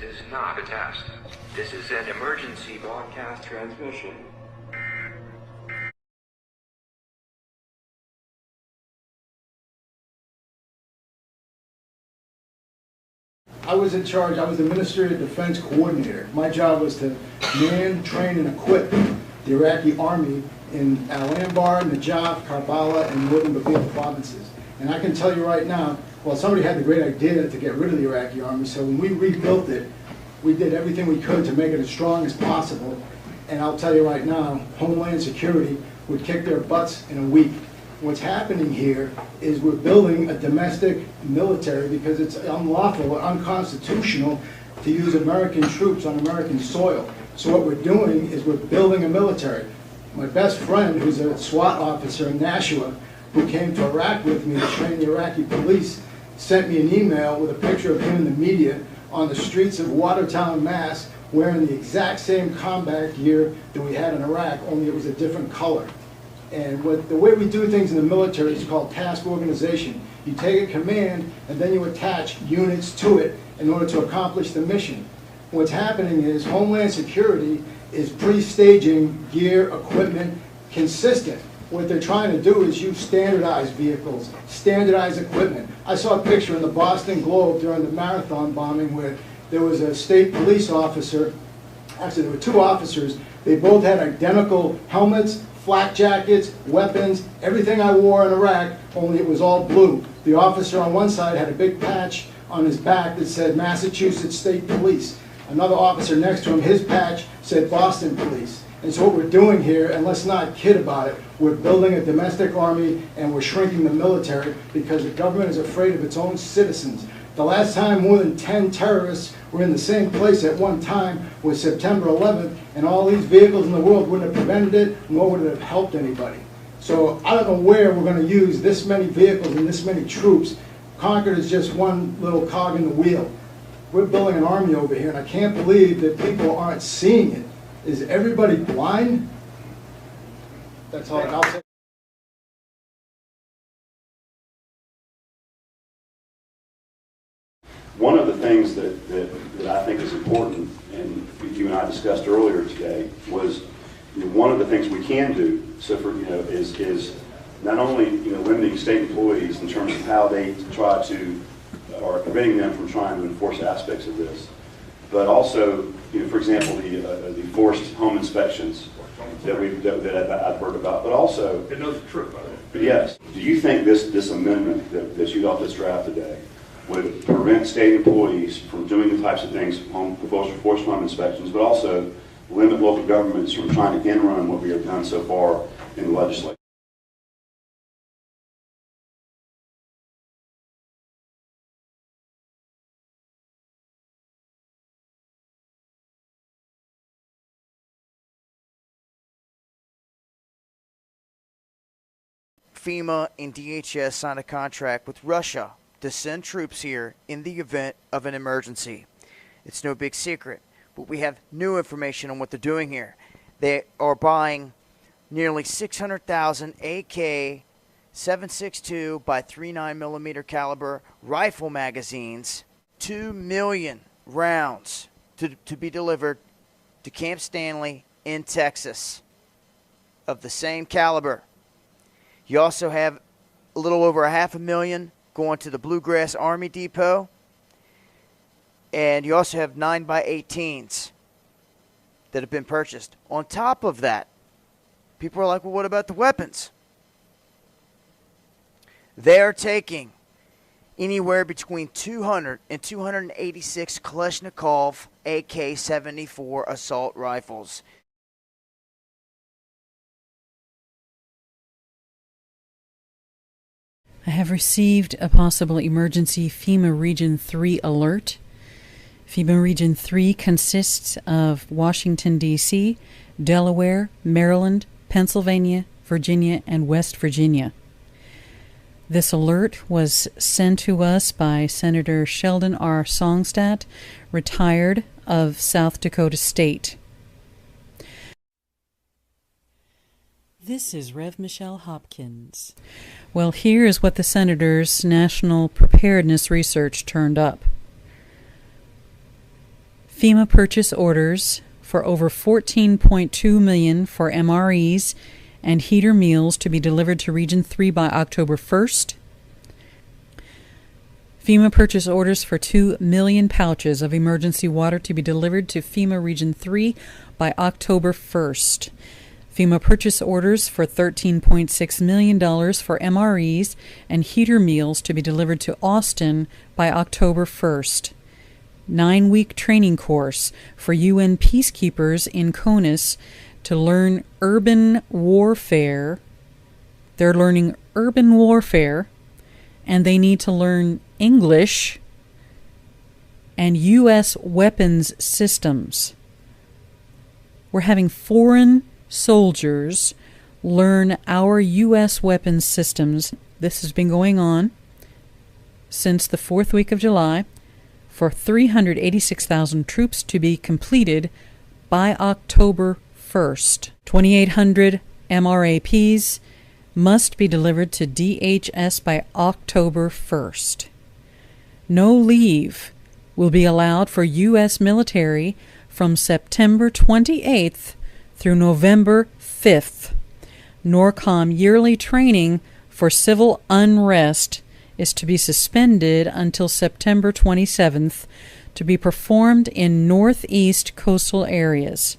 This is not a test. This is an emergency broadcast transmission. I was in charge, I was the Ministry of Defense coordinator. My job was to man, train, and equip the Iraqi army in Al-Anbar, Najaf, Karbala, and northern Babila provinces. And I can tell you right now, well, somebody had the great idea to get rid of the Iraqi army, so when we rebuilt it, we did everything we could to make it as strong as possible. And I'll tell you right now, Homeland Security would kick their butts in a week. What's happening here is we're building a domestic military because it's unlawful or unconstitutional to use American troops on American soil. So what we're doing is we're building a military. My best friend, who's a SWAT officer in Nashua, who came to Iraq with me to train the Iraqi police, sent me an email with a picture of him in the media on the streets of Watertown, Mass, wearing the exact same combat gear that we had in Iraq, only it was a different color. And the way we do things in the military is called task organization. You take a command and then you attach units to it in order to accomplish the mission. What's happening is Homeland Security is pre-staging gear, equipment, consistent. What they're trying to do is use standardized vehicles, standardized equipment. I saw a picture in the Boston Globe during the marathon bombing where there was a state police officer, actually there were two officers, they both had identical helmets, flak jackets, weapons, everything I wore in Iraq, only it was all blue. The officer on one side had a big patch on his back that said Massachusetts State Police. Another officer next to him, his patch said Boston Police. And so what we're doing here, and let's not kid about it, we're building a domestic army and we're shrinking the military because the government is afraid of its own citizens. The last time more than 10 terrorists were in the same place at one time was September 11th, and all these vehicles in the world wouldn't have prevented it, nor would it have helped anybody. So I don't know where we're going to use this many vehicles and this many troops. Concord is just one little cog in the wheel. We're building an army over here, and I can't believe that people aren't seeing it. Is everybody blind? That's all I'll say. One of the things that I think is important, and you and I discussed earlier today, was one of the things we can do. So for is not only limiting state employees in terms of how they try to, or preventing them from trying to enforce aspects of this, but also for example the forced home inspections that I've heard about, but also it knows the truth. Yes. Do you think this amendment that you got this draft today would prevent state employees from doing the types of things, forced home inspections, but also limit local governments from trying to end-run what we have done so far in the legislature? FEMA and DHS signed a contract with Russia to send troops here in the event of an emergency. It's no big secret, but we have new information on what they're doing here. They are buying nearly 600,000 AK-762 by 39mm caliber rifle magazines, 2 million rounds to be delivered to Camp Stanley in Texas of the same caliber. You also have a little over 500,000 going to the Bluegrass Army Depot. And you also have 9x18s that have been purchased. On top of that, people are like, well, what about the weapons? They're taking anywhere between 200 and 286 Kalashnikov AK-74 assault rifles. I have received a possible emergency FEMA Region 3 alert. FEMA Region 3 consists of Washington, D.C., Delaware, Maryland, Pennsylvania, Virginia, and West Virginia. This alert was sent to us by Senator Sheldon R. Songstadt, retired of South Dakota State. This is Rev. Michelle Hopkins. Well, here is what the Senator's National Preparedness Research turned up. FEMA purchase orders for over $14.2 million for MREs and heater meals to be delivered to Region 3 by October 1st. FEMA purchase orders for 2 million pouches of emergency water to be delivered to FEMA Region 3 by October 1st. FEMA purchase orders for $13.6 million for MREs and heater meals to be delivered to Austin by October 1st. 9-week training course for UN peacekeepers in CONUS to learn urban warfare. They're learning urban warfare, and they need to learn English and U.S. weapons systems. We're having foreign soldiers learn our U.S. weapons systems. This has been going on since the 4th week of July for 386,000 troops to be completed by October 1st. 2,800 MRAPs must be delivered to DHS by October 1st. No leave will be allowed for U.S. military from September 28th through November 5th. NORCOM yearly training for civil unrest is to be suspended until September 27th to be performed in northeast coastal areas.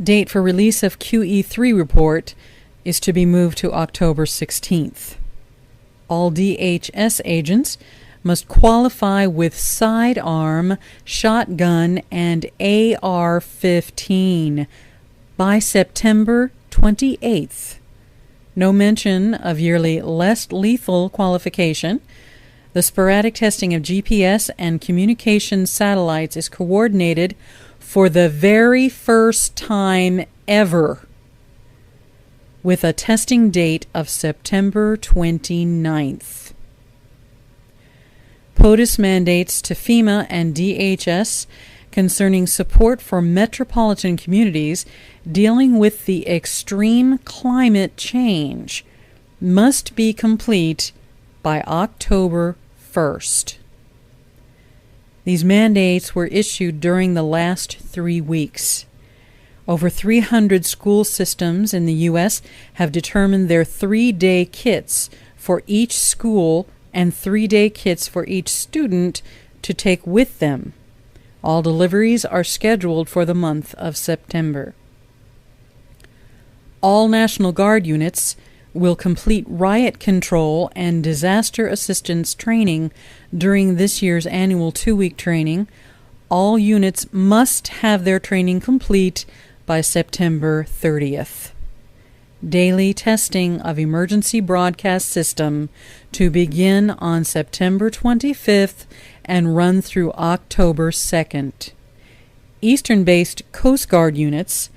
Date for release of QE3 report is to be moved to October 16th. All DHS agents must qualify with sidearm, shotgun, and AR-15 by September 28th. No mention of yearly less lethal qualification. The sporadic testing of GPS and communication satellites is coordinated for the very first time ever, with a testing date of September 29th. POTUS mandates to FEMA and DHS concerning support for metropolitan communities dealing with the extreme climate change must be complete by October 1st. These mandates were issued during the last 3 weeks. Over 300 school systems in the U.S. have determined their 3-day kits for each school and 3-day kits for each student to take with them. All deliveries are scheduled for the month of September. All National Guard units will complete riot control and disaster assistance training during this year's annual 2-week training. All units must have their training complete by September 30th. Daily testing of emergency broadcast system to begin on September 25th and run through October 2nd. Eastern-based Coast Guard units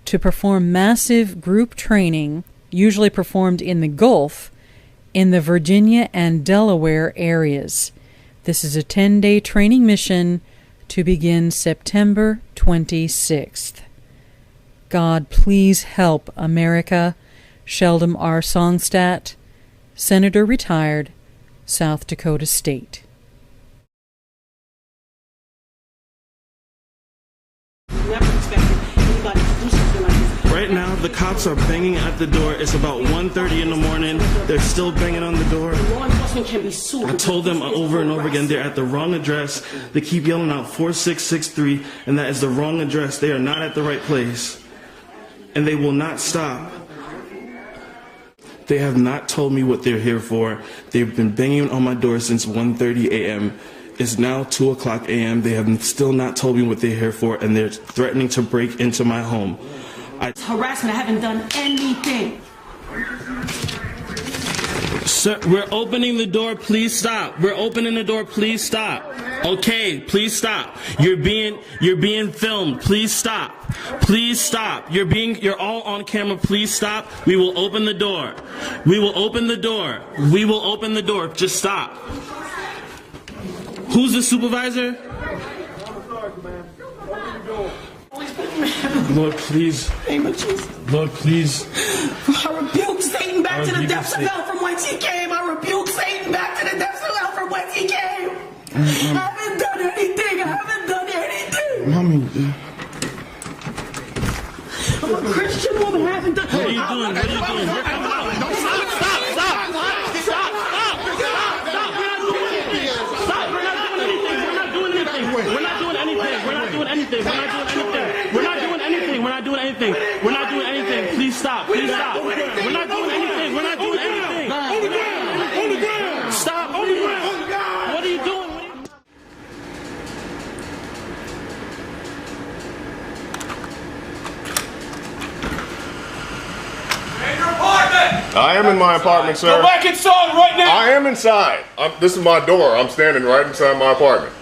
to perform massive group training, usually performed in the Gulf, in the Virginia and Delaware areas. This is a 10-day training mission to begin September 26th. God, please help America. Sheldon R. Songstadt, Senator retired, South Dakota State. Right now, the cops are banging at the door. It's about 1:30 in the morning. They're still banging on the door. Law enforcement can be sued. I told them over and over again, they're at the wrong address. They keep yelling out 4663, and that is the wrong address. They are not at the right place. And they will not stop. They have not told me what they're here for. They've been banging on my door since 1:30 a.m. It's now 2 o'clock a.m. They have still not told me what they're here for, and they're threatening to break into my home. It's harassment. I haven't done anything. Sir, we're opening the door. Please stop. We're opening the door. Please stop. Okay, please stop. You're being filmed. Please stop. Please stop. You're all on camera. Please stop. We will open the door. We will open the door. We will open the door. Just stop. Who's the supervisor? Lord, please. Lord, please. I rebuke Satan back to the depths of hell from whence he came. I rebuke Satan back to the depths of hell from whence he came. I haven't done anything. I haven't done anything. Mommy. I'm a Christian woman having done. What are you doing? What are you doing? We're coming out. Stop! We're not doing anything. Please stop. We're not doing anything. Stop. What are you doing? I am in my apartment, sir. Go back inside right now. I am inside. This is my door. I'm standing right inside my apartment.